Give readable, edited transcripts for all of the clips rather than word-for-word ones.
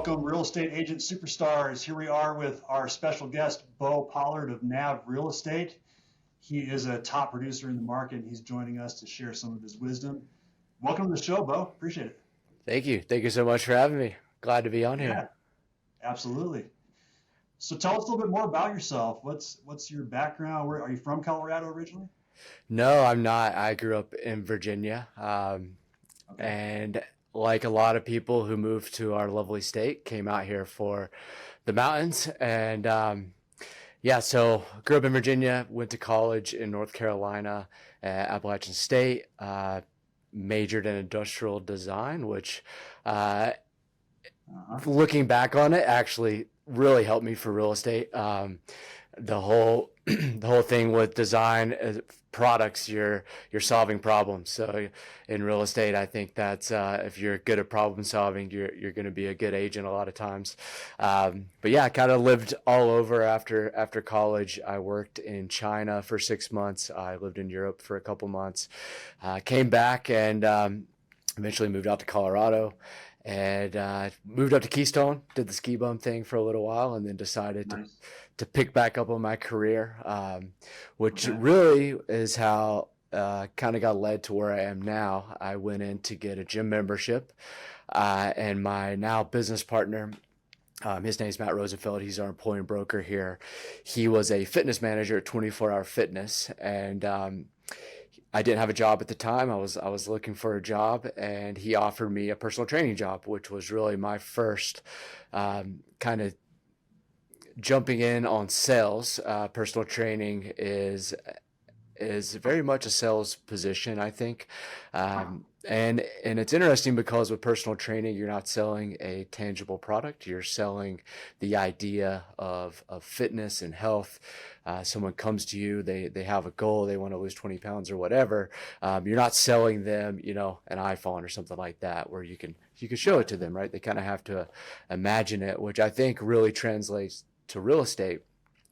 Welcome, real estate agent superstars. Here we are with our special guest, Pollard of Nav Real Estate. He is a top producer in the market, and he's joining us to share some of his wisdom. Welcome to the show, Bo. Appreciate it. Thank you. Thank you so much for having me. Glad to be on here. Yeah, absolutely. So tell us a little bit more about yourself. What's your background? Where are you from? Colorado originally? No, I'm not. I grew up in Virginia. Okay. And like a lot of people who moved to our lovely state, came out here for the mountains. And yeah, so grew up in Virginia, went to college in North Carolina at Appalachian State, majored in industrial design, which Uh-huh. looking back on it actually really helped me for real estate. The whole the whole thing with design products, you're solving problems. So in real estate, I think that's if you're good at problem solving, you're going to be a good agent a lot of times. But yeah, I kind of lived all over after college. I worked in China for 6 months. I lived in Europe for a couple months. Came back and eventually moved out to Colorado. And moved up to Keystone, did the ski bum thing for a little while, and then decided Nice. to pick back up on my career, which Okay. really is how kind of got led to where I am now. I went in to get a gym membership, and my now business partner, his name's Matt Rosenfeld. He's our employee broker here. He was a fitness manager at 24 Hour Fitness, and I didn't have a job at the time. I was looking for a job, and he offered me a personal training job, which was really my first kind of jumping in on sales. Personal training is very much a sales position, I think. And it's interesting because with personal training, you're not selling a tangible product. You're selling the idea of fitness and health. Someone comes to you, they have a goal, they want to lose 20 pounds or whatever. You're not selling them, an iPhone or something like that, where you can show it to them, right? They kind of have to imagine it, which I think really translates to real estate.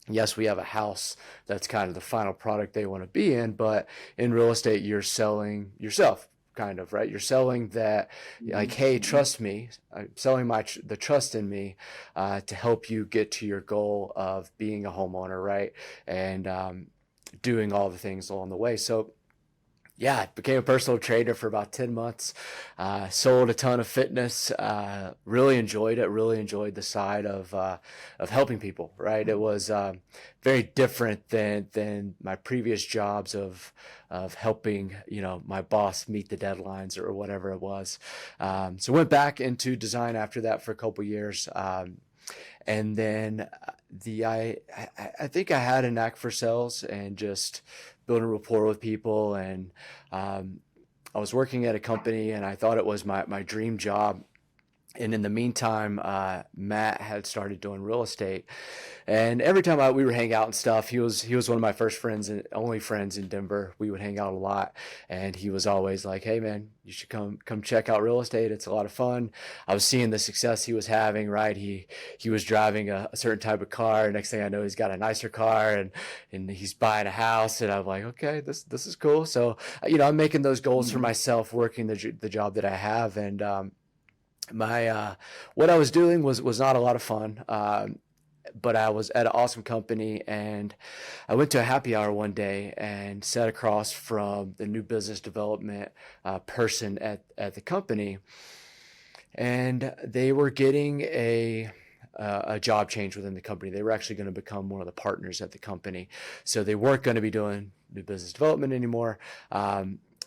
Yes, we have a house that's kind of the final product they want to be in, but in real estate, you're selling yourself, kind of, right? You're selling that, like, hey, trust me. I'm selling the trust in me to help you get to your goal of being a homeowner, right? And doing all the things along the way. So yeah, I became a personal trainer for about 10 months, sold a ton of fitness, really enjoyed it, really enjoyed the side of helping people, right? It was very different than my previous jobs of helping, my boss meet the deadlines or whatever it was. So went back into design after that for a couple years. And then I think I had a knack for sales and just building rapport with people. And I was working at a company, and I thought it was my dream job. And in the meantime, Matt had started doing real estate, and every time we would hang out and stuff, he was one of my first friends and only friends in Denver. We would hang out a lot, and he was always like, "Hey man, you should come check out real estate. It's a lot of fun." I was seeing the success he was having. Right, he was driving a certain type of car. Next thing I know, he's got a nicer car, and he's buying a house. And I'm like, okay, this is cool. So I'm making those goals for Mhm. myself, working the job that I have, and my what I was doing was not a lot of fun, but I was at an awesome company, and I went to a happy hour one day and sat across from the new business development person at the company, and they were getting a job change within the company. They were actually going to become one of the partners at the company, so they weren't going to be doing new business development anymore.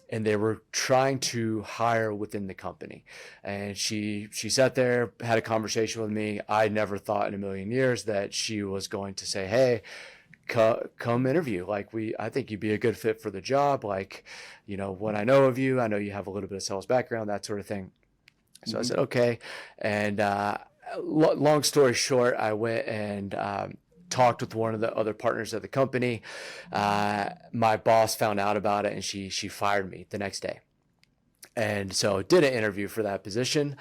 And they were trying to hire within the company. And she sat there, had a conversation with me. I never thought in a million years that she was going to say, "Hey, come interview. Like, I think you'd be a good fit for the job. Like, what I know of you, I know you have a little bit of sales background, that sort of thing." So I Mhm. said, okay. And long story short, I went and talked with one of the other partners of the company. My boss found out about it, and she fired me the next day. And so did an interview for that position.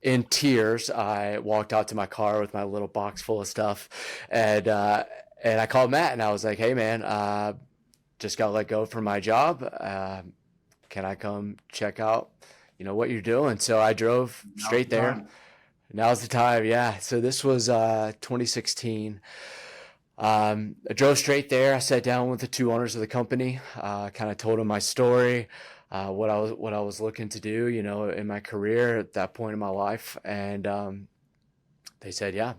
In tears, I walked out to my car with my little box full of stuff, and I called Matt, and I was like, "Hey man, just got let go from my job. Can I come check out, what you're doing?" So I drove Now's straight the there. time. Now's the time. Yeah. So this was 2016. I drove straight there. I sat down with the two owners of the company, kind of told them my story, what I was looking to do, in my career at that point in my life. And they said, yeah,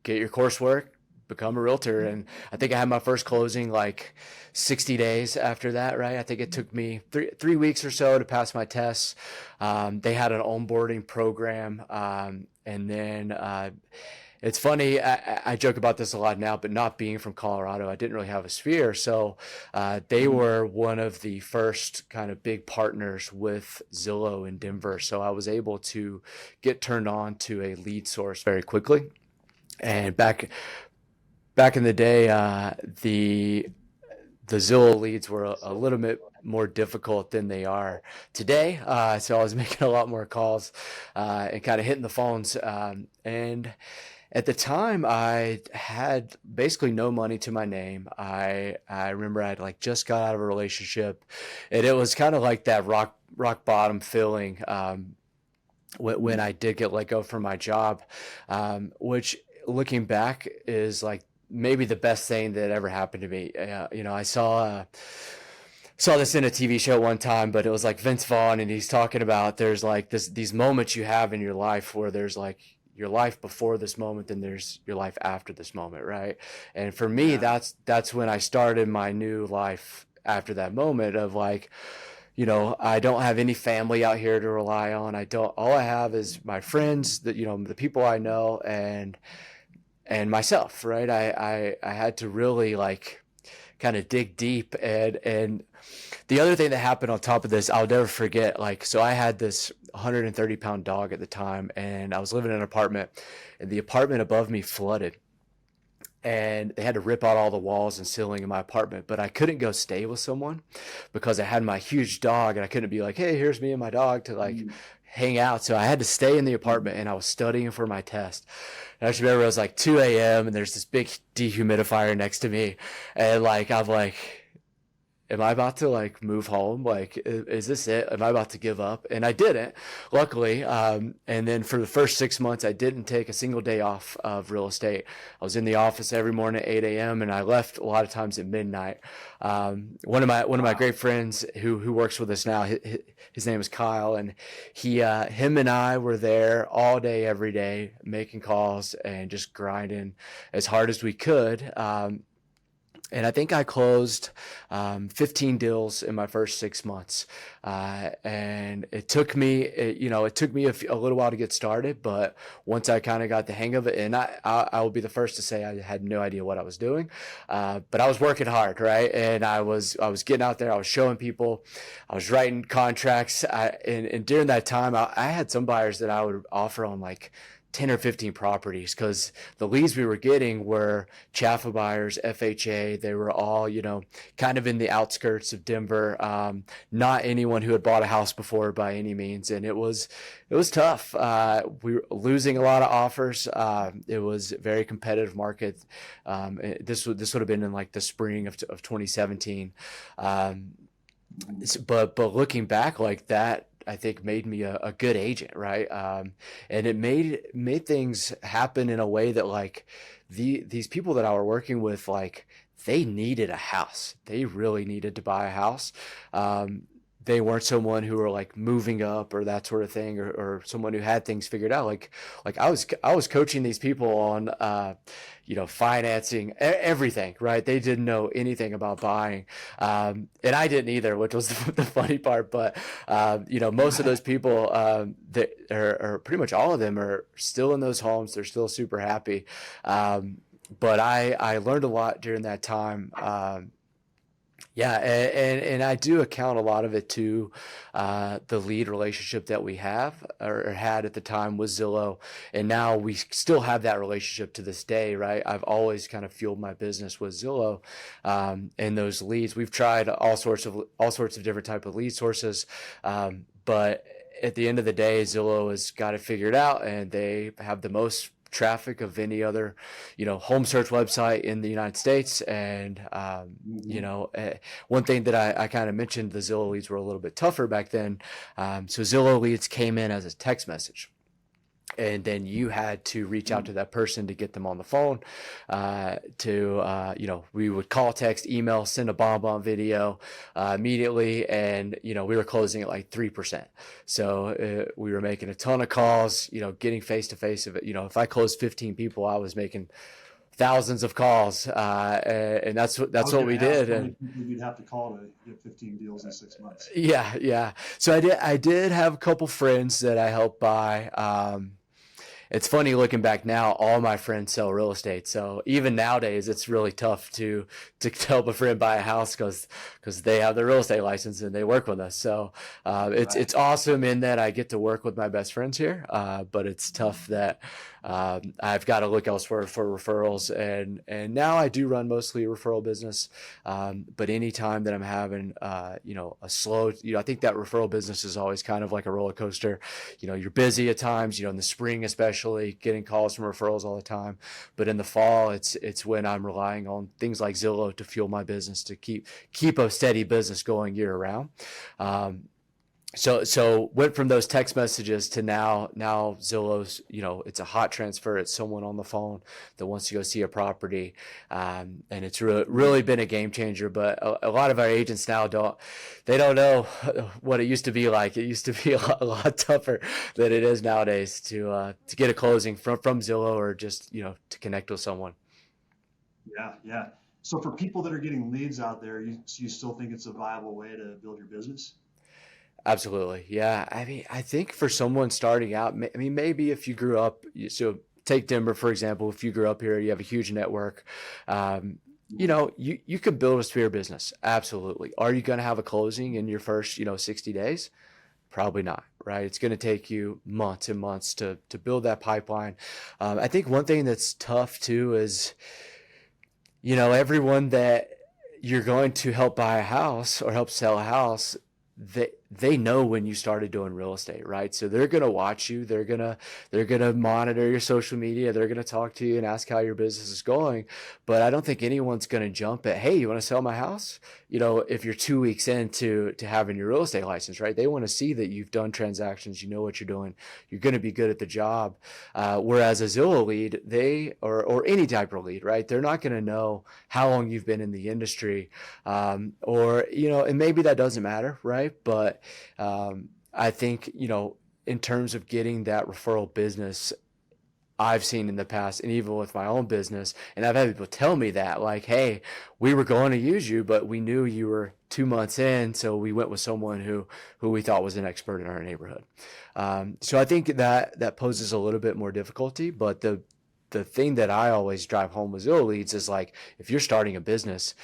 get your coursework, become a realtor. And I think I had my first closing like 60 days after that, right? I think it took me three weeks or so to pass my tests. They had an onboarding program. And then it's funny, I joke about this a lot now, but not being from Colorado, I didn't really have a sphere. So they were one of the first kind of big partners with Zillow in Denver. So I was able to get turned on to a lead source very quickly. And back in the day, the Zillow leads were a little bit more difficult than they are today. So I was making a lot more calls and kind of hitting the phones. And at the time, I had basically no money to my name. I remember I'd like just got out of a relationship, and it was kind of like that rock bottom feeling when I did get let go from my job, which looking back is like maybe the best thing that ever happened to me. I saw this in a TV show one time, but it was like Vince Vaughn, and he's talking about there's like these moments you have in your life where there's like your life before this moment, then there's your life after this moment, right? And for me, that's when I started my new life after that moment of like, I don't have any family out here to rely on. All I have is my friends, that, the people I know, and myself, right? I had to really like kind of dig deep. And the other thing that happened on top of this, I'll never forget, like, so I had this 130-pound dog at the time, and I was living in an apartment, and the apartment above me flooded. And they had to rip out all the walls and ceiling in my apartment, but I couldn't go stay with someone because I had my huge dog, and I couldn't be like, hey, here's me and my dog to like hang out. So I had to stay in the apartment, and I was studying for my test. And I just remember it was like 2 a.m. and there's this big dehumidifier next to me, and like I'm like, am I about to like move home? Like, is this it? Am I about to give up? And I didn't, luckily. And then for the first 6 months, I didn't take a single day off of real estate. I was in the office every morning at 8 a.m. and I left a lot of times at midnight. One of my great friends who works with us now, his name is Kyle, and him and I were there all day, every day, making calls and just grinding as hard as we could. And I think I closed 15 deals in my first 6 months. And it took me a little while to get started, but once I kind of got the hang of it, and I will be the first to say I had no idea what I was doing, but I was working hard, right? And I was getting out there, I was showing people, I was writing contracts. And during that time, I had some buyers that I would offer on like 10 or 15 properties, because the leads we were getting were Chaffa buyers, FHA. They were all, kind of in the outskirts of Denver. Not anyone who had bought a house before by any means. And it was tough. We were losing a lot of offers. It was a very competitive market. This would have been in like the spring of 2017. But looking back like that, I think made me a good agent, right? And it made things happen in a way that like these people that I were working with, like they needed a house. They really needed to buy a house. They weren't someone who were like moving up or that sort of thing, or someone who had things figured out. Like I was coaching these people on, financing, everything, right? They didn't know anything about buying. And I didn't either, which was the funny part. But, most of those people, that are pretty much all of them are still in those homes. They're still super happy. But I learned a lot during that time. Yeah, and I do account a lot of it to the lead relationship that we have or had at the time with Zillow, and now we still have that relationship to this day, right? I've always kind of fueled my business with Zillow, and those leads. We've tried all sorts of different type of lead sources, but at the end of the day, Zillow has got it figured out, and they have the most traffic of any other, home search website in the United States. And, one thing that I kind of mentioned, the Zillow leads were a little bit tougher back then. So Zillow leads came in as a text message. And then you had to reach out to that person to get them on the phone, we would call, text, email, send a bomb video immediately. And, we were closing at like 3%. So we were making a ton of calls, getting face to face of it. If I closed 15 people, I was making thousands of calls, and that's what we did. And you'd have to call to get 15 deals in 6 months. Yeah. So I did have a couple friends that I helped buy. It's funny looking back now, all my friends sell real estate. So even nowadays, it's really tough to help a friend buy a house because they have the real estate license and they work with us. So it's awesome in that I get to work with my best friends here, but it's tough that I've got to look elsewhere for referrals. And now I do run mostly a referral business, but anytime that I'm having a slow, I think that referral business is always kind of like a roller coaster. You're busy at times, in the spring especially, getting calls from referrals all the time. But in the fall, it's when I'm relying on things like Zillow to fuel my business, to keep a steady business going year round. So went from those text messages to now Zillow's, it's a hot transfer. It's someone on the phone that wants to go see a property. And it's really been a game changer. But a lot of our agents now don't know what it used to be like. It used to be a lot tougher than it is nowadays to get a closing from Zillow, or just, to connect with someone. Yeah. So for people that are getting leads out there, you still think it's a viable way to build your business? Absolutely. Yeah. I think for someone starting out, maybe if you grew up, so take Denver, for example, if you grew up here, you have a huge network, you could build a sphere business. Absolutely. Are you going to have a closing in your first, 60 days? Probably not, right? It's going to take you months and months to build that pipeline. I think one thing that's tough too is, everyone that you're going to help buy a house or help sell a house, they know when you started doing real estate, right? So they're going to watch you. They're going to monitor your social media. They're going to talk to you and ask how your business is going. But I don't think anyone's going to jump at, hey, you want to sell my house? If you're 2 weeks into having your real estate license, right? They want to see that you've done transactions, you know what you're doing. You're going to be good at the job. Whereas a Zillow lead, or any type of lead, right? They're not going to know how long you've been in the industry, and maybe that doesn't matter, right? But I think, in terms of getting that referral business, I've seen in the past, and even with my own business, and I've had people tell me that, like, hey, we were going to use you, but we knew you were 2 months in, so we went with someone who we thought was an expert in our neighborhood. So I think that poses a little bit more difficulty, but the thing that I always drive home with Zillow leads is, like, if you're starting a business,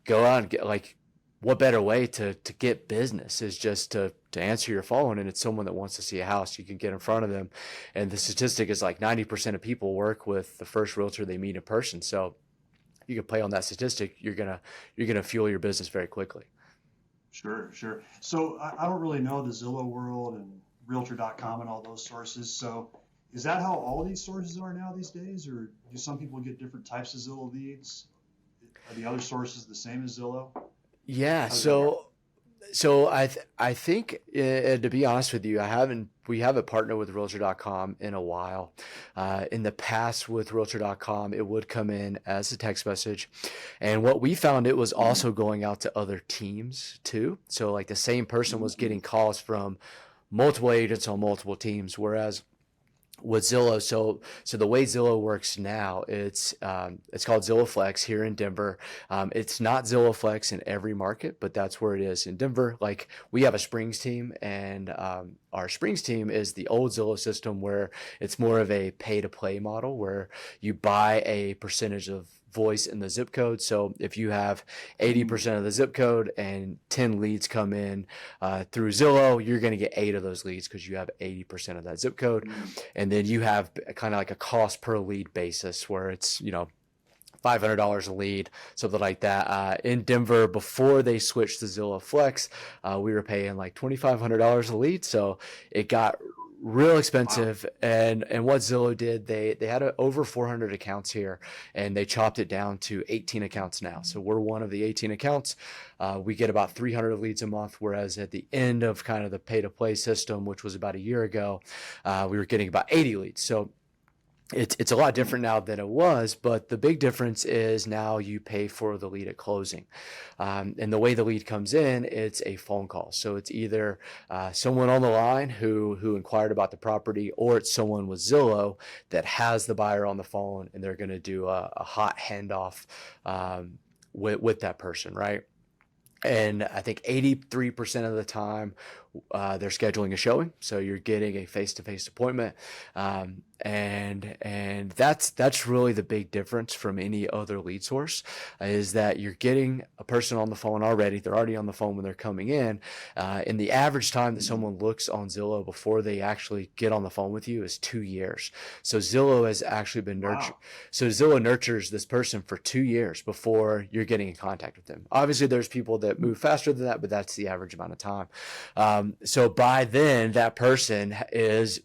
go out and get, like, what better way to get business is just to answer your phone, and it's someone that wants to see a house. You can get in front of them, and the statistic is like 90% of people work with the first realtor they meet in person. So you can play on that statistic. You're gonna fuel your business very quickly. Sure. So I don't really know the Zillow world and Realtor.com and all those sources. So is that how all these sources are now these days, or do some people get different types of Zillow leads? Are the other sources the same as Zillow? Yeah, so I think, to be honest with you, we haven't partnered with Realtor.com in a while. In the past with Realtor.com, it would come in as a text message. And what we found, it was also going out to other teams too. So like the same person was getting calls from multiple agents on multiple teams, whereas with Zillow, so the way Zillow works now, it's called Zillow Flex here in Denver. It's not Zillow Flex in every market, but that's where it is in Denver. Like, we have a Springs team, and our Springs team is the old Zillow system, where it's more of a pay-to-play model, where you buy a percentage of voice in the zip code. So if you have 80% of the zip code and 10 leads come in through Zillow, you're going to get 8 of those leads because you have 80% of that zip code. And then you have kind of like a cost per lead basis, where it's, $500 a lead, something like that. In Denver, before they switched to Zillow Flex, we were paying like $2,500 a lead. So it got real expensive. And what Zillow did, they had over 400 accounts here, and they chopped it down to 18 accounts now. So we're one of the 18 accounts. We get about 300 leads a month, whereas at the end of kind of the pay to play system, which was about a year ago, we were getting about 80 leads. So it's a lot different now than it was, but the big difference is now you pay for the lead at closing. And the way the lead comes in, it's a phone call. So it's either someone on the line who inquired about the property, or it's someone with Zillow that has the buyer on the phone, and they're going to do a hot handoff with that person, right? And I think 83% of the time they're scheduling a showing, so you're getting a face-to-face appointment, and that's really the big difference from any other lead source, is that you're getting a person on the phone already. They're already on the phone when they're coming in, and the average time that someone looks on Zillow before they actually get on the phone with you is 2 years. So Zillow has actually been nurtured. Wow. So Zillow nurtures this person for 2 years before you're getting in contact with them. Obviously, there's people that move faster than that, but that's the average amount of time. So by then, that person is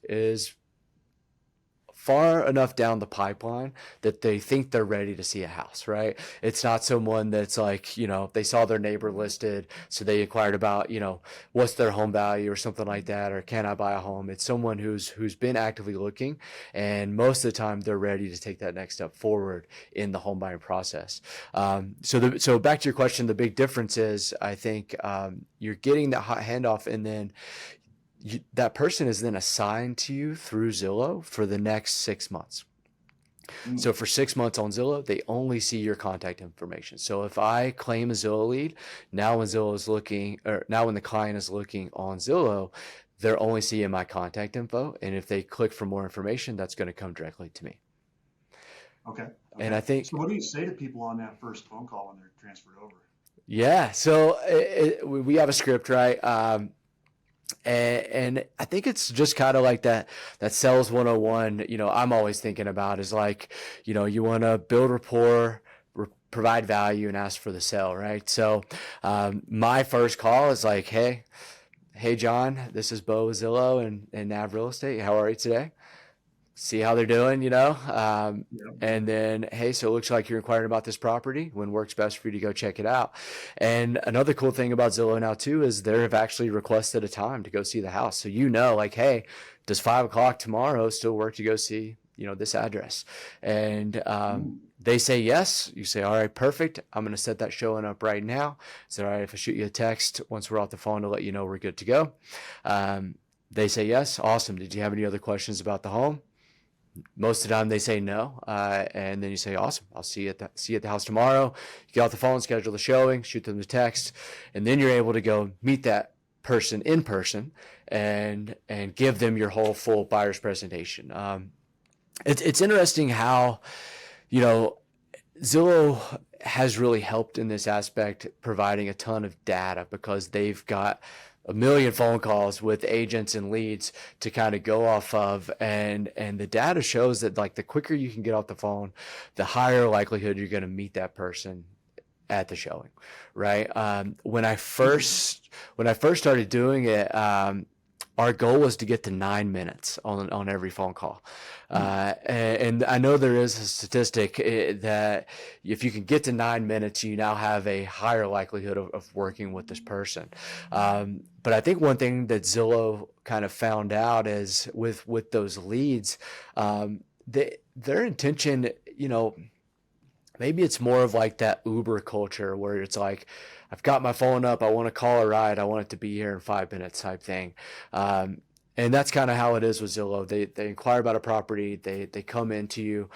far enough down the pipeline that they think they're ready to see a house, right? It's not someone that's like, they saw their neighbor listed, so they inquired about, what's their home value or something like that, or can I buy a home? It's someone who's been actively looking, and most of the time they're ready to take that next step forward in the home buying process. So back to your question, the big difference is, I think, you're getting that hot handoff, and then that person is then assigned to you through Zillow for the next 6 months. So for 6 months on Zillow, they only see your contact information. So if I claim a Zillow lead, now when the client is looking on Zillow, they're only seeing my contact info. And if they click for more information, that's going to come directly to me. Okay. And I think. So what do you say to people on that first phone call when they're transferred over? Yeah. So we have a script, right? And I think it's just kind of like that sales 101, I'm always thinking about is like, you want to build rapport, provide value, and ask for the sale, right? So my first call is like, hey John, this is Bo with Zillow and Nav Real Estate. How are you today? See how they're doing, and then, hey, so it looks like you're inquiring about this property. When works best for you to go check it out? And another cool thing about Zillow now too is they have actually requested a time to go see the house. So like, hey, does 5 o'clock tomorrow still work to go see, this address? And they say yes. You say, all right, perfect. I'm going to set that showing up right now. Is it all right if I shoot you a text once we're off the phone to let you know we're good to go? They say yes. Awesome. Did you have any other questions about the home? Most of the time they say no, and then you say, awesome, I'll see you at the house tomorrow. You get off the phone, schedule the showing, shoot them the text, and then you're able to go meet that person in person and give them your whole full buyer's presentation. It's interesting how, Zillow has really helped in this aspect, providing a ton of data, because they've got a million phone calls with agents and leads to kind of go off of. And the data shows that, like, the quicker you can get off the phone, the higher likelihood you're going to meet that person at the showing, right? When I first started doing it, our goal was to get to 9 minutes on every phone call. And I know there is a statistic that if you can get to 9 minutes, you now have a higher likelihood of working with this person. But I think one thing that Zillow kind of found out is with those leads, their intention, maybe it's more of like that Uber culture where it's like, I've got my phone up, I want to call a ride, I want it to be here in 5 minutes type thing. And that's kind of how it is with Zillow. They inquire about a property, they come into you,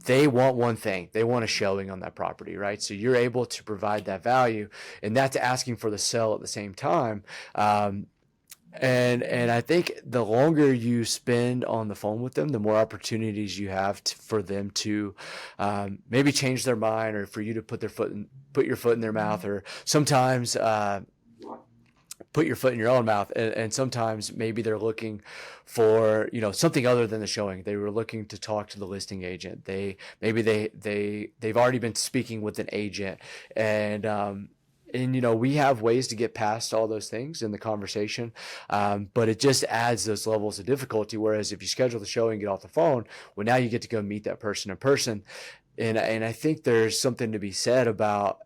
they want one thing, they want a showing on that property, right? So you're able to provide that value, and that's asking for the sale at the same time. And I think the longer you spend on the phone with them, the more opportunities you have for them to maybe change their mind, or for you to put your foot in their mouth, or sometimes put your foot in your own mouth. And sometimes maybe they're looking for something other than the showing. They were looking to talk to the listing agent. They've already been speaking with an agent, and and you know, we have ways to get past all those things in the conversation, but it just adds those levels of difficulty. Whereas if you schedule the show and get off the phone, well, now you get to go meet that person in person, and I think there's something to be said about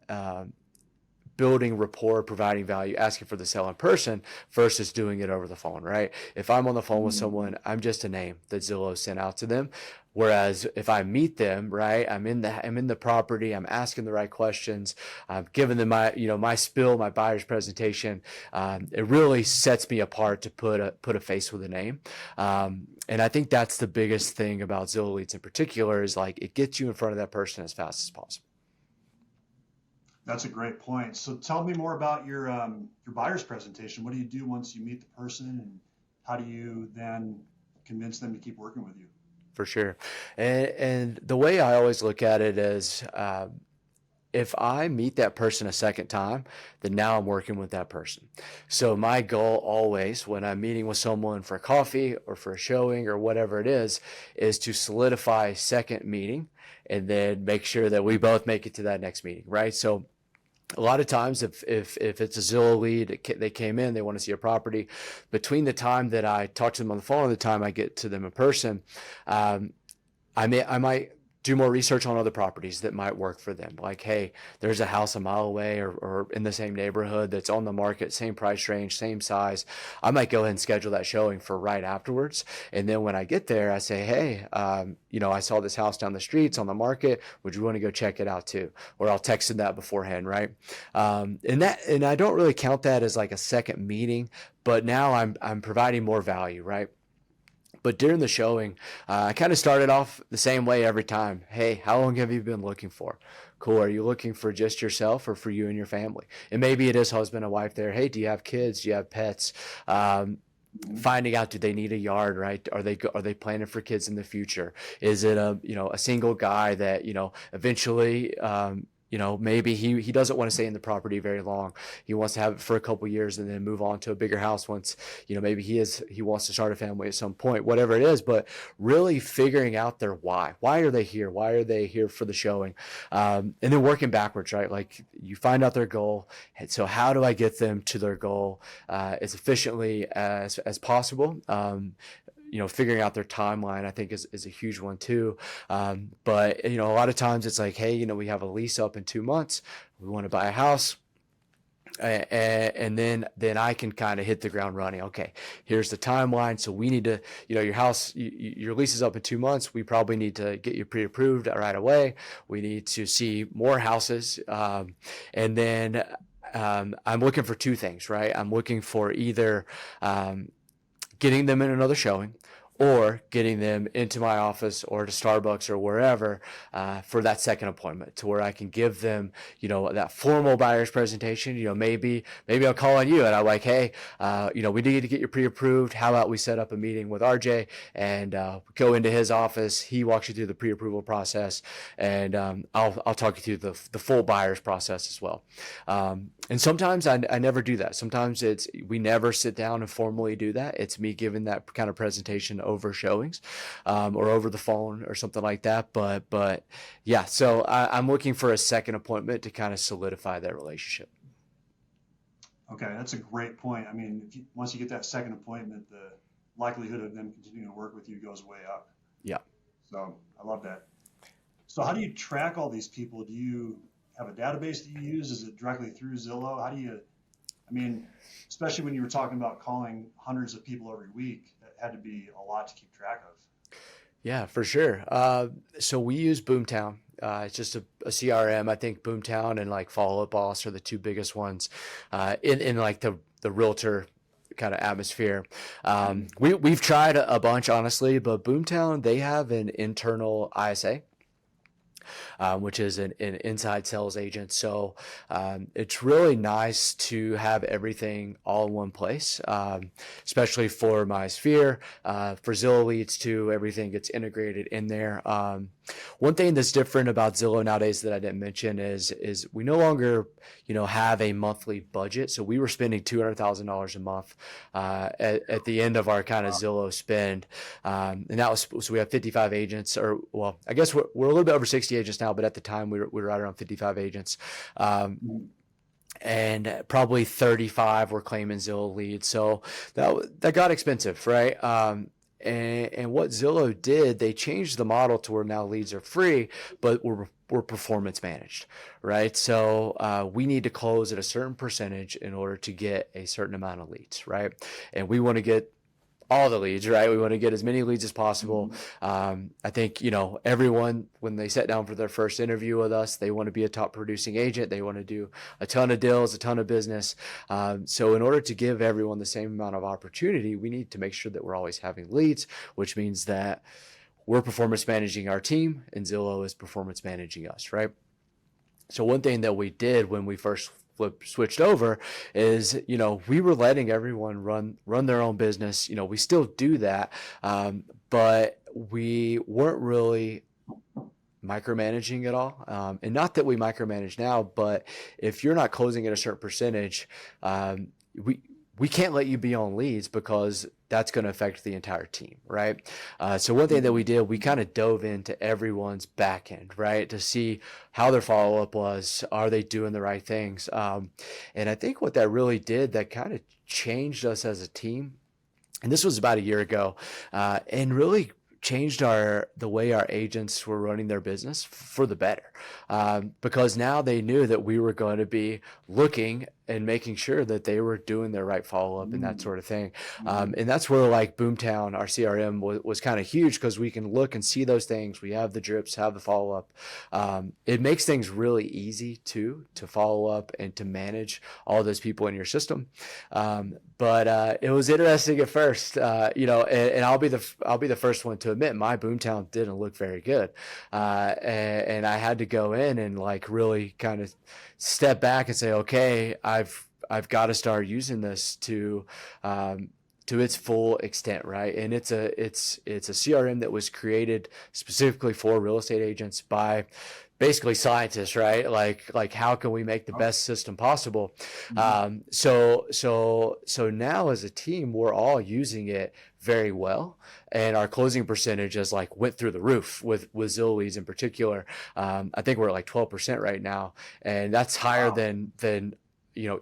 building rapport, providing value, asking for the sale in person versus doing it over the phone, right? If I'm on the phone with someone, I'm just a name that Zillow sent out to them. Whereas if I meet them, right, I'm in the property, I'm asking the right questions, I'm giving them my spill, my buyer's presentation. It really sets me apart to put a face with a name. And I think that's the biggest thing about Zillow Leads in particular, is like it gets you in front of that person as fast as possible. That's a great point. So tell me more about your buyer's presentation. What do you do once you meet the person, and how do you then convince them to keep working with you? For sure. And the way I always look at it is, if I meet that person a second time, then now I'm working with that person. So my goal always, when I'm meeting with someone for coffee or for a showing or whatever it is to solidify a second meeting and then make sure that we both make it to that next meeting, right? So a lot of times if it's a Zillow lead, they came in, they want to see a property, between the time that I talk to them on the phone and the time I get to them in person, I might do more research on other properties that might work for them. Like, hey, there's a house a mile away or in the same neighborhood that's on the market, same price range, same size. I might go ahead and schedule that showing for right afterwards. And then when I get there, I say, hey, I saw this house down the street, it's on the market. Would you want to go check it out too? Or I'll text them that beforehand, right? And I don't really count that as like a second meeting, but now I'm providing more value, right? But during the showing, I kind of started off the same way every time. Hey, how long have you been looking for? Cool. Are you looking for just yourself or for you and your family? And maybe it is husband and wife there. Hey, do you have kids? Do you have pets? Finding out, do they need a yard, right? Are they planning for kids in the future? Is it a single guy that, eventually, maybe he doesn't want to stay in the property very long. He wants to have it for a couple years and then move on to a bigger house once, maybe he wants to start a family at some point, whatever it is. But really figuring out their why. Why are they here? Why are they here for the showing? And then working backwards, right? Like you find out their goal. And so how do I get them to their goal as efficiently as possible? Figuring out their timeline, I think is a huge one too. But a lot of times it's like, hey, we have a lease up in 2 months. We want to buy a house. And then I can kind of hit the ground running. Okay, here's the timeline. So we need to, your house, your lease is up in 2 months. We probably need to get you pre-approved right away. We need to see more houses. And then I'm looking for two things, right? I'm looking for either getting them in another showing, or getting them into my office or to Starbucks or wherever for that second appointment, to where I can give them, that formal buyer's presentation. Maybe I'll call on you and I'm like, hey, we need to get you pre-approved. How about we set up a meeting with RJ and go into his office. He walks you through the pre-approval process, and I'll talk you through the full buyer's process as well. And sometimes I never do that. Sometimes we never sit down and formally do that. It's me giving that kind of presentation over showings or over the phone or something like that. But yeah, so I'm looking for a second appointment to kind of solidify that relationship. Okay, that's a great point. I mean, once you get that second appointment, the likelihood of them continuing to work with you goes way up. Yeah. So I love that. So how do you track all these people? Do you have a database that you use? Is it directly through Zillow? How do you, especially when you were talking about calling hundreds of people every week, that had to be a lot to keep track of. Yeah, for sure. So we use Boomtown. It's just a CRM. I think Boomtown and like Follow Up Boss are the two biggest ones in like the realtor kind of atmosphere. We've tried a bunch, honestly, but Boomtown, they have an internal ISA. Which is an inside sales agent. So it's really nice to have everything all in one place, especially for my sphere. For Zillow Leads too, everything gets integrated in there. One thing that's different about Zillow nowadays that I didn't mention is we no longer have a monthly budget. So we were spending $200,000 a month at the end of our kind of Zillow spend, and that was, so we have 55 agents, or well, I guess we're a little bit over 60 agents now, but at the time we were right around 55 agents. and probably 35 were claiming Zillow leads. So that got expensive, right? And what Zillow did, they changed the model to where now leads are free, but we're performance managed, right? So we need to close at a certain percentage in order to get a certain amount of leads, right? And we want to get all the leads, right? We want to get as many leads as possible. I think, everyone, when they sit down for their first interview with us, they want to be a top producing agent. They want to do a ton of deals, a ton of business. So in order to give everyone the same amount of opportunity, we need to make sure that we're always having leads, which means that we're performance managing our team and Zillow is performance managing us, right? So one thing that we did when we first switched over is, we were letting everyone run their own business. We still do that, but we weren't really micromanaging at all. And not that we micromanage now, but if you're not closing at a certain percentage, we can't let you be on leads because that's going to affect the entire team, right? So one thing that we did, we kind of dove into everyone's back end, right? To see how their follow-up was, are they doing the right things? And I think what that really did, that kind of changed us as a team. And this was about a year ago, and really changed the way our agents were running their business for the better, because now they knew that we were going to be looking and making sure that they were doing their right follow-up and that sort of thing. And that's where like Boomtown, our CRM was kind of huge, because we can look and see those things. We have the drips, have the follow-up. It makes things really easy to follow up and to manage all those people in your system. But it was interesting at first, and I'll be the first one to admit my Boomtown didn't look very good. And I had to go in and like really kind of step back and say, okay, I've got to start using this to its full extent, right? And it's a CRM that was created specifically for real estate agents by basically scientists, right? Like how can we make the best system possible? So now as a team, we're all using it very well, and our closing percentage is like went through the roof with Zillow leads in particular. I think we're at like 12% right now, and that's higher than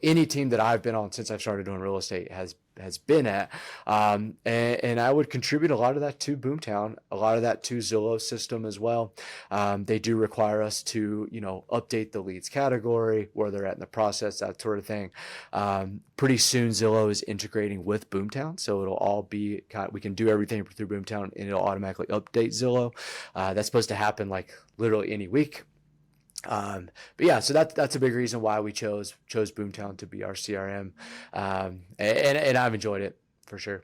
any team that I've been on since I've started doing real estate has been at. And I would contribute a lot of that to Boomtown, a lot of that to Zillow system as well. They do require us to, update the leads category, where they're at in the process, that sort of thing. Pretty soon Zillow is integrating with Boomtown. So it'll all be, we can do everything through Boomtown and it'll automatically update Zillow. That's supposed to happen like literally any week. But yeah, so that's a big reason why we chose Boomtown to be our CRM. And I've enjoyed it for sure.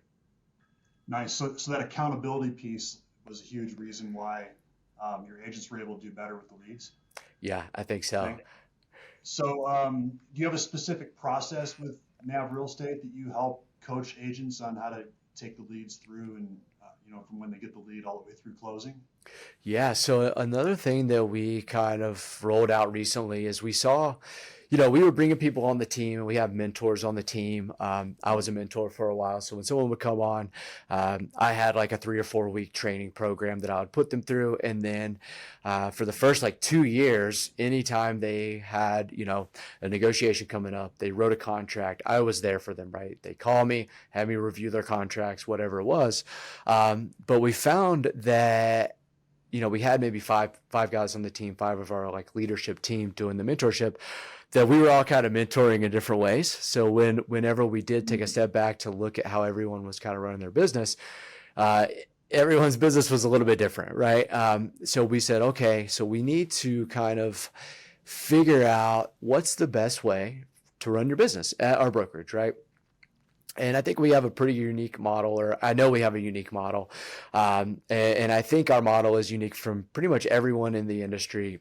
Nice. So that accountability piece was a huge reason why your agents were able to do better with the leads. Yeah, I think so. Right. So do you have a specific process with Nav Real Estate that you help coach agents on how to take the leads through and from when they get the lead all the way through closing? Yeah. So another thing that we kind of rolled out recently is we saw, we were bringing people on the team, and we have mentors on the team. I was a mentor for a while. So when someone would come on, I had like a 3 or 4 week training program that I would put them through. And then for the first like 2 years, anytime they had, a negotiation coming up, they wrote a contract, I was there for them, right? They call me, have me review their contracts, whatever it was. But we found that we had maybe five guys on the team, 5 of our like leadership team doing the mentorship, that we were all kind of mentoring in different ways. So whenever we did take a step back to look at how everyone was kind of running their business, everyone's business was a little bit different, right? So we said, okay, so we need to kind of figure out what's the best way to run your business at our brokerage, right? And I think we have a pretty unique model, or I know we have a unique model. And I think our model is unique from pretty much everyone in the industry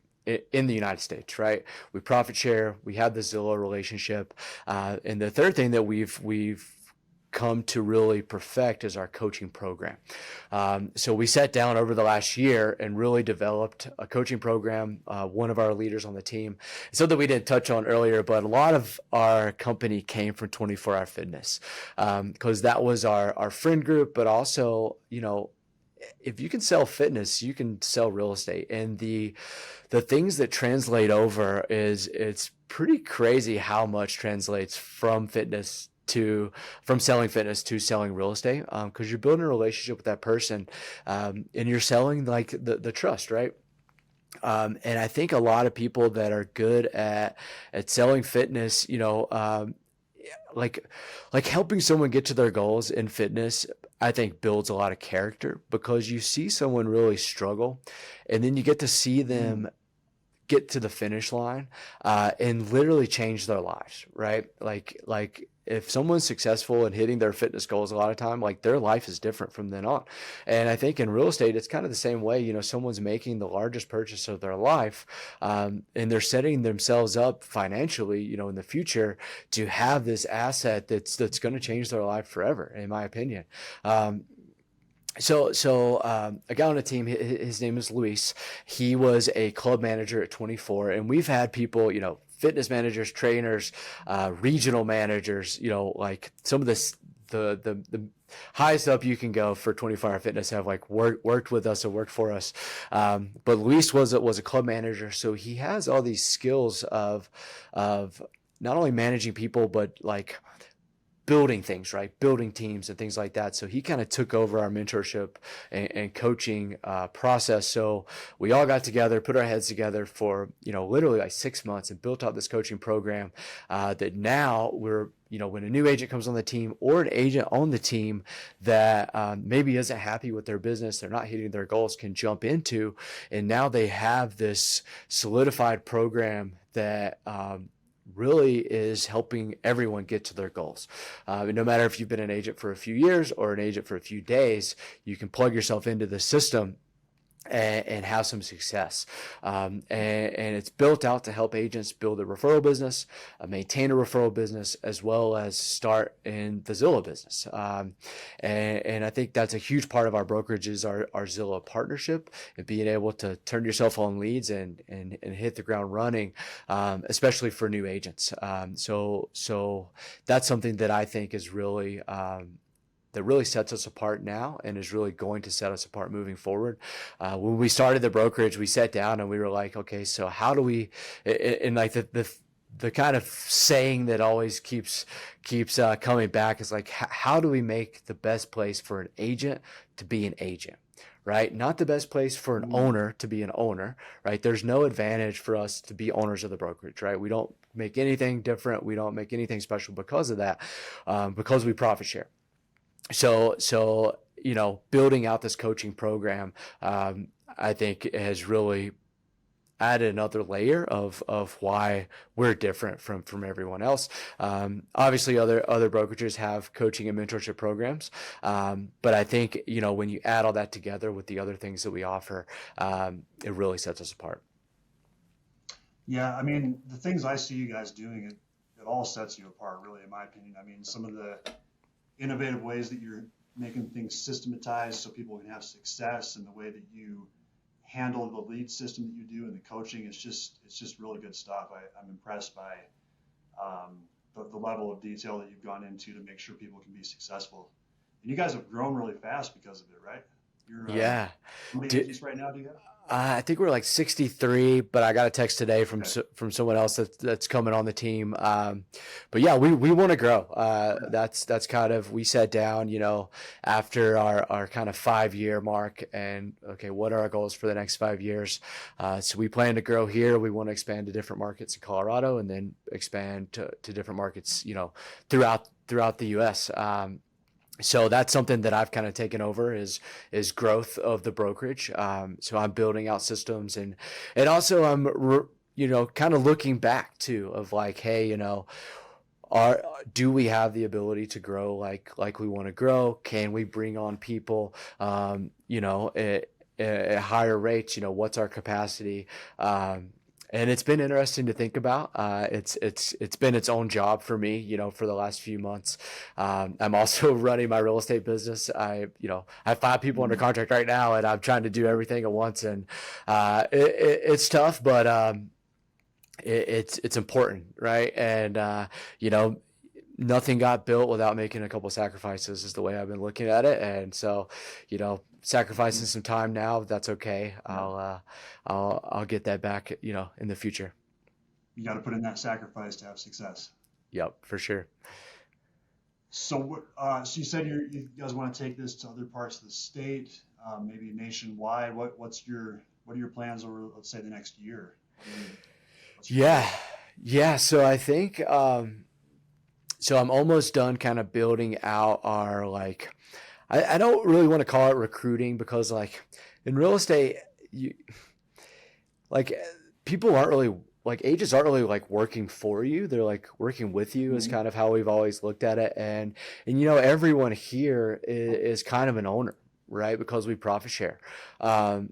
in the United States, right? We profit share, we have the Zillow relationship. And the third thing that we've come to really perfect is our coaching program. So we sat down over the last year and really developed a coaching program. One of our leaders on the team, something we didn't touch on earlier, but a lot of our company came from 24 Hour Fitness, because that was our friend group, but also, if you can sell fitness, you can sell real estate. And the things that translate over is, it's pretty crazy how much translates from selling fitness to selling real estate, because you're building a relationship with that person, and you're selling like the trust, right? And I think a lot of people that are good at selling fitness, like helping someone get to their goals in fitness, I think builds a lot of character, because you see someone really struggle, and then you get to see them get to the finish line, and literally change their lives, right? Like if someone's successful in hitting their fitness goals, a lot of time, like their life is different from then on. And I think in real estate, it's kind of the same way. Someone's making the largest purchase of their life, and they're setting themselves up financially, in the future, to have this asset that's going to change their life forever, in my opinion. So a guy on the team, his name is Luis. He was a club manager at 24, and we've had people, fitness managers, trainers, regional managers, like some of the highest up you can go for 24-hour fitness have like worked with us or worked for us. But Luis was a club manager, so he has all these skills of not only managing people, but like building things, right? Building teams and things like that. So he kind of took over our mentorship and coaching process. So we all got together, put our heads together for, literally like 6 months, and built out this coaching program that now we're, when a new agent comes on the team, or an agent on the team that maybe isn't happy with their business, they're not hitting their goals, can jump into. And now they have this solidified program that really is helping everyone get to their goals. No matter if you've been an agent for a few years or an agent for a few days, you can plug yourself into the system and have some success. And it's built out to help agents build a referral business, maintain a referral business, as well as start in the Zillow business. And I think that's a huge part of our brokerage, is our Zillow partnership, and being able to turn yourself on leads and hit the ground running, especially for new agents. So that's something that I think is really, that really sets us apart now, and is really going to set us apart moving forward. When we started the brokerage, we sat down and we were like, okay, so how do we, and like the kind of saying that always keeps coming back is like, how do we make the best place for an agent to be an agent? Right? Not the best place for an owner to be an owner, right? There's no advantage for us to be owners of the brokerage, right? We don't make anything different. We don't make anything special because of that, because we profit share. So building out this coaching program, I think has really added another layer of why we're different from everyone else. Obviously, other brokerages have coaching and mentorship programs, but I think when you add all that together with the other things that we offer, it really sets us apart. Yeah, I mean, the things I see you guys doing, it all sets you apart, really, in my opinion. I mean, some of the innovative ways that you're making things systematized so people can have success, and the way that you handle the lead system that you do, and the coaching, it's just really good stuff. I'm impressed by the level of detail that you've gone into to make sure people can be successful. And you guys have grown really fast because of it, right? You're Yeah. how many agents right now do you have? I think we're like 63, but I got a text today from someone else that's coming on the team. But yeah, we want to grow. That's kind of, we sat down, after our kind of 5-year mark, and okay, what are our goals for the next 5 years? So we plan to grow here. We want to expand to different markets in Colorado, and then expand to different markets, throughout the U.S. So that's something that I've kind of taken over, is growth of the brokerage. So I'm building out systems, and also I'm, kind of looking back too, of like, hey, do we have the ability to grow like we want to grow? Can we bring on people, at higher rates? What's our capacity? And it's been interesting to think about. It's been its own job for me, for the last few months. I'm also running my real estate business. I have 5 people under contract right now, and I'm trying to do everything at once. And it's tough, but it's important, right? And nothing got built without making a couple of sacrifices is the way I've been looking at it. And so, sacrificing some time now, that's okay. I'll get that back, in the future. You got to put in that sacrifice to have success. Yep, for sure. So, so you said you guys want to take this to other parts of the state, maybe nationwide. What are your plans over, let's say, the next year? Yeah. So I think, so I'm almost done kind of building out our, I don't really want to call it recruiting, because in real estate, people aren't really, agents aren't really working for you. They're working with you is kind of how we've always looked at it. And everyone here is kind of an owner, right? Because we profit share.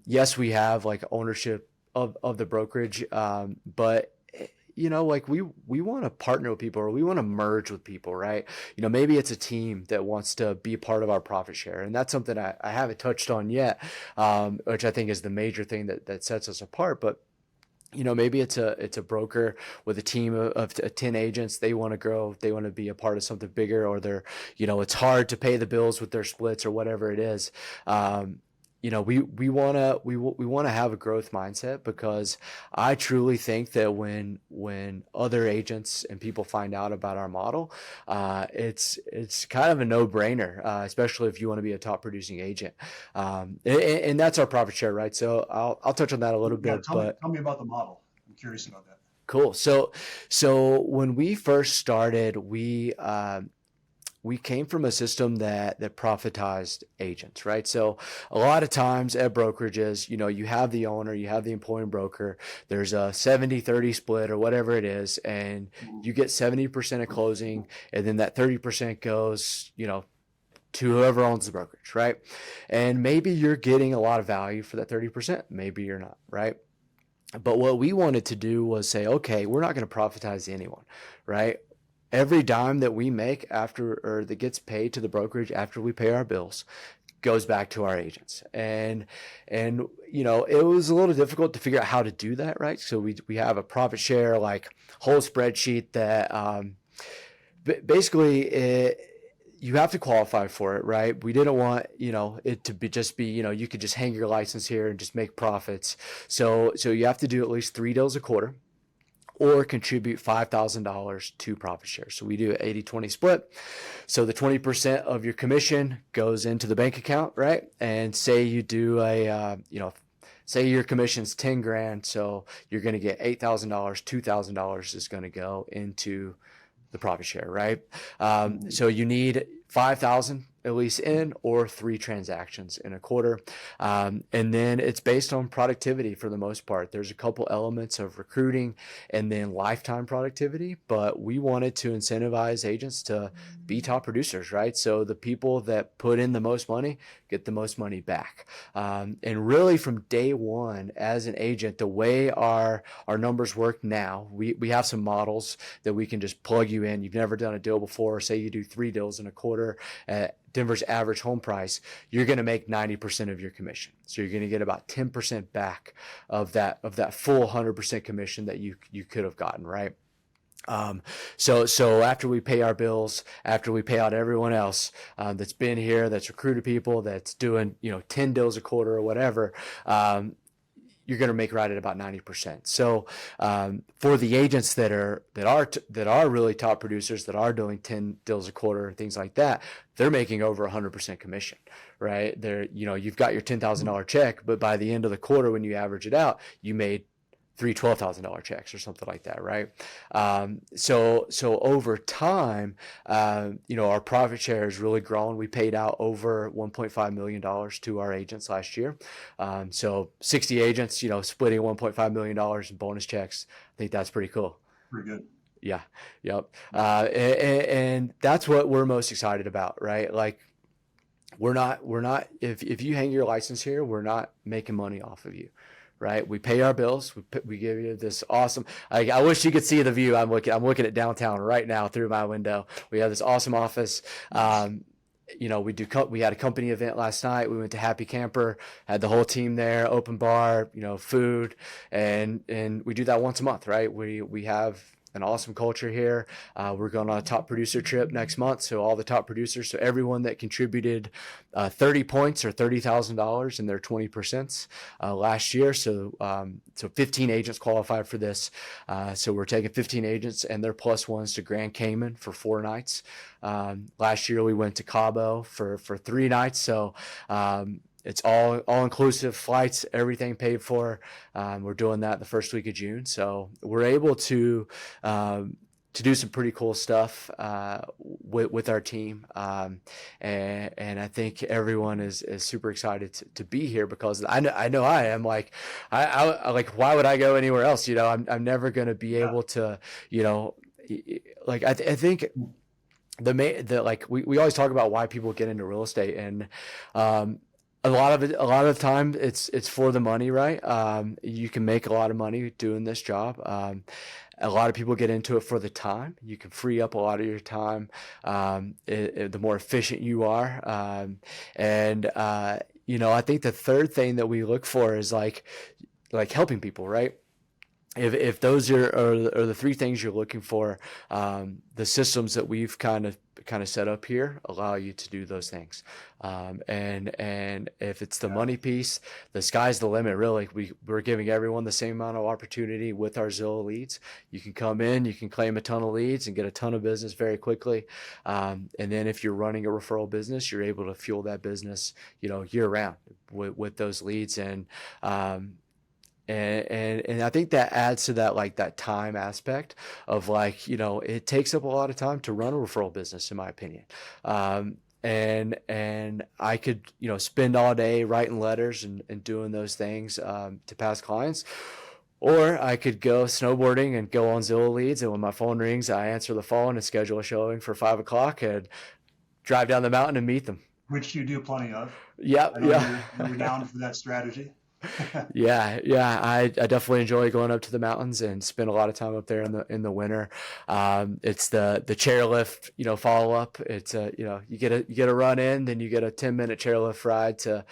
Yes, we have ownership of the brokerage. But we want to partner with people, or we want to merge with people, right? Maybe it's a team that wants to be a part of our profit share. And that's something I haven't touched on yet, which I think is the major thing that sets us apart. But maybe it's a broker with a team of 10 agents. They want to grow. They want to be a part of something bigger, or they're, it's hard to pay the bills with their splits or whatever it is. We want to have a growth mindset, because I truly think that when other agents and people find out about our model, it's kind of a no-brainer, especially if you want to be a top producing agent. And that's our profit share, right? So I'll touch on that a little bit. Tell me about the model. I'm curious about that. Cool. So when we first started, we came from a system that profitized agents, right? So a lot of times at brokerages, you have the owner, you have the employing broker, there's a 70-30 split or whatever it is, and you get 70% of closing, and then that 30% goes, to whoever owns the brokerage, right? And maybe you're getting a lot of value for that 30%, maybe you're not, right? But what we wanted to do was say, okay, we're not going to profitize anyone, right? Every dime that we make that gets paid to the brokerage after we pay our bills goes back to our agents. And it was a little difficult to figure out how to do that, right? So we have a profit share, whole spreadsheet that basically you have to qualify for it, right? We didn't want, it to be you could just hang your license here and just make profits. So you have to do at least 3 deals a quarter, or contribute $5,000 to profit share. So we do an 80-20 split. So the 20% of your commission goes into the bank account, right? And say you do say your commission's 10 grand. So you're going to get $8,000, $2,000 is going to go into the profit share, right? So you need 5,000 at least in, or 3 transactions in a quarter. And then it's based on productivity for the most part. There's a couple elements of recruiting and then lifetime productivity, but we wanted to incentivize agents to be top producers, right? So the people that put in the most money get the most money back. And really from day one as an agent, the way our numbers work now, we have some models that we can just plug you in. You've never done a deal before. Say you do 3 deals in a quarter at Denver's average home price, you're going to make 90% of your commission. So you're going to get about 10% back of that full 100% commission that you could have gotten, right? So after we pay our bills, after we pay out everyone else that's been here, that's recruited people, that's doing 10 deals a quarter or whatever, you're going to make right at about 90%. So for the agents that are really top producers, that are doing 10 deals a quarter and things like that, they're making over 100% commission, right? You've got your $10,000 check, but by the end of the quarter, when you average it out, you made 3 $12,000 checks or something like that, right? So over time, our profit share has really grown. We paid out over $1.5 million to our agents last year. So 60 agents, splitting $1.5 million in bonus checks. I think that's pretty cool. Pretty good. Yeah. Yep. And that's what we're most excited about, right? We're not, if you hang your license here, we're not making money off of you. Right, we pay our bills. We give you this awesome. I wish you could see the view. I'm looking at downtown right now through my window. We have this awesome office. We had a company event last night. We went to Happy Camper, had the whole team there, open bar, food, and we do that once a month. Right, we have an awesome culture here. We're going on a top producer trip next month. So all the top producers, so everyone that contributed 30 points or $30,000 in their 20% last year. So 15 agents qualified for this. So we're taking 15 agents and their plus ones to Grand Cayman for 4 nights. Last year we went to Cabo for 3 nights. So it's all inclusive, flights, everything paid for. We're doing that the first week of June. So we're able to do some pretty cool stuff with our team. And I think everyone is super excited to be here, because I know I am. Like, I like, why would I go anywhere else? You know, I'm never going to be able to, you know, like I think like we always talk about why people get into real estate, and a lot of the time it's for the money, right? You can make a lot of money doing this job. A lot of people get into it for the time. You can free up a lot of your time, the more efficient you are. You know, I think the third thing that we look for is like helping people, right? If those are the 3 things you're looking for, the systems that we've kind of set up here allow you to do those things. And if it's the money piece, the sky's the limit, really. We're giving everyone the same amount of opportunity with our Zillow leads. You can come in, you can claim a ton of leads and get a ton of business very quickly. And then if you're running a referral business, you're able to fuel that business, you know, year round with those leads. And I think that adds to that, like, that time aspect of, like, you know, it takes up a lot of time to run a referral business, in my opinion. And I could, you know, spend all day writing letters and doing those things to past clients. Or I could go snowboarding and go on Zillow leads, and when my phone rings, I answer the phone and schedule a showing for 5 o'clock and drive down the mountain and meet them. Which you do plenty of. Yeah. You're renowned for that strategy. Yeah. I definitely enjoy going up to the mountains and spend a lot of time up there in the winter. It's the chairlift, you know, follow up. It's you know, you get a run in, then you get a 10-minute chairlift ride to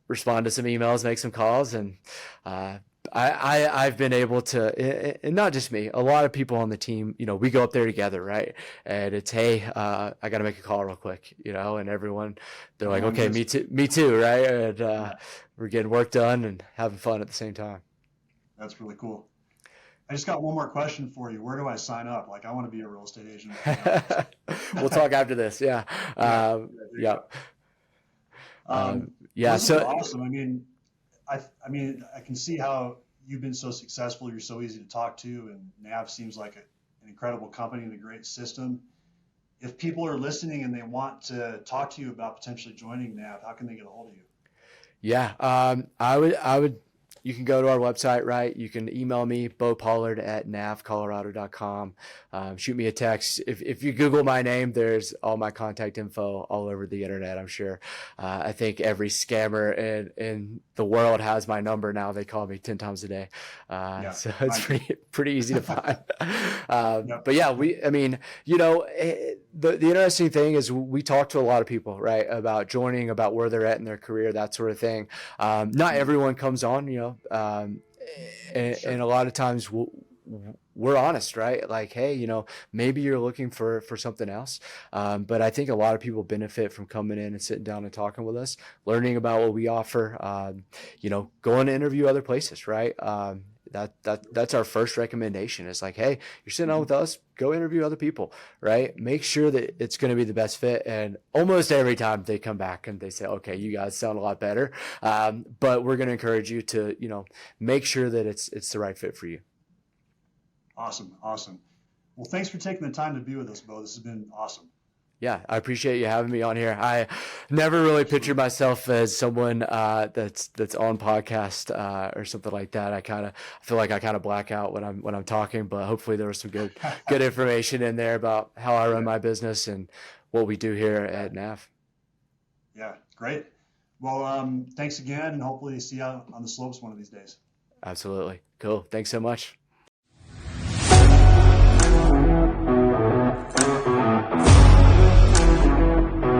respond to some emails, make some calls, and I've been able to, and not just me, a lot of people on the team, you know, we go up there together, right? And it's, hey, I got to make a call real quick, you know, and everyone, they're like, okay, me too, right? And we're getting work done and having fun at the same time. That's really cool. I just got one more question for you. Where do I sign up? Like, I want to be a real estate agent. We'll talk after this. Yeah. Yeah. So awesome. I mean, I can see how you've been so successful. You're so easy to talk to, and Nav seems like an incredible company and a great system. If people are listening and they want to talk to you about potentially joining Nav, how can they get a hold of you? Yeah, I would. You can go to our website, right? You can email me, bopollard@navcolorado.com. Shoot me a text. If you Google my name, there's all my contact info all over the internet, I'm sure. I think every scammer in the world has my number now. They call me 10 times a day. So it's pretty easy to find. But yeah, you know, the interesting thing is we talk to a lot of people, right, about joining, about where they're at in their career, that sort of thing. Not everyone comes on, you know, and a lot of times we're honest, right? Like, hey, you know, maybe you're looking for something else. But I think a lot of people benefit from coming in and sitting down and talking with us, learning about what we offer, you know, going to interview other places, right? That's our first recommendation. It's like, hey, you're sitting on with us, go interview other people, right? Make sure that it's going to be the best fit. And almost every time they come back and they say, okay, you guys sound a lot better. But we're going to encourage you to, you know, make sure that it's the right fit for you. Awesome. Well, thanks for taking the time to be with us, Bo. This has been awesome. Yeah, I appreciate you having me on here. I never really pictured myself as someone that's on podcast or something like that. I feel like I kind of black out when I'm talking, but hopefully there was some good information in there about how I run my business and what we do here at Nav. Yeah, great. Well, thanks again, and hopefully see you out on the slopes one of these days. Absolutely. Cool. Thanks so much.